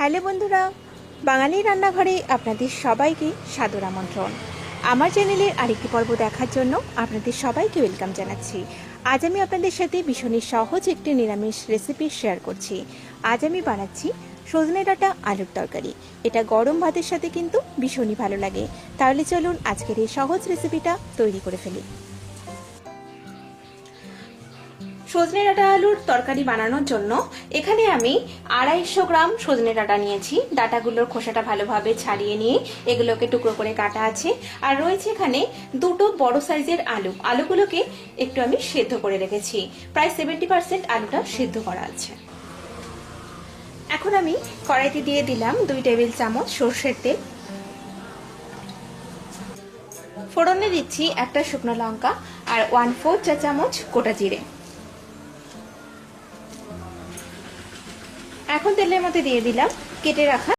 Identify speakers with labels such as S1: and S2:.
S1: Hello বন্ধুরা, বাঙালি রান্নাঘরে আপনাদের সবাইকে সাদর আমন্ত্রণ। আমার চ্যানেলের আরেকটি পর্ব দেখার জন্য আপনাদের সবাইকে ওয়েলকাম জানাচ্ছি। আজ আমি আপনাদের সাথে ভীষণই সহজ একটি নিরামিষ রেসিপি শেয়ার করছি। আজ আমি বানাচ্ছি সজনে ডাঁটা আলুর তরকারি। এটা গরম ভাতের সাথে কিন্তু ভীষণই ভালো লাগে। তাহলে চলুন আজকের এই সহজ রেসিপিটা তৈরি করে ফেলি। সজনে ডাঁটা আলুর তরকারি বানানোর জন্য এখানে আমি 250 গ্রাম সজনে ডাঁটা নিয়েছি। ডাঁটাগুলোর খোসাটা ভালোভাবে ছাড়িয়ে নিয়ে এগুলোকে টুকরো করে কাটা আছে। আর রয়েছে এখানে দুটো বড় সাইজের আলুগুলোকে একটু আমি সেদ্ধ করে রেখেছি। প্রায় 70% আলুটা সেদ্ধ করা আছে। এখন আমি কড়াইতে দিয়ে দিলাম 2 টেবিল চামচ সরষের তেল। ফোড়নে দিচ্ছি একটা শুকনো লঙ্কা আর 1/4 চা চামচ গোটা জিরে। এখন তেলের মধ্যে দিয়ে দিলাম কেটে রাখা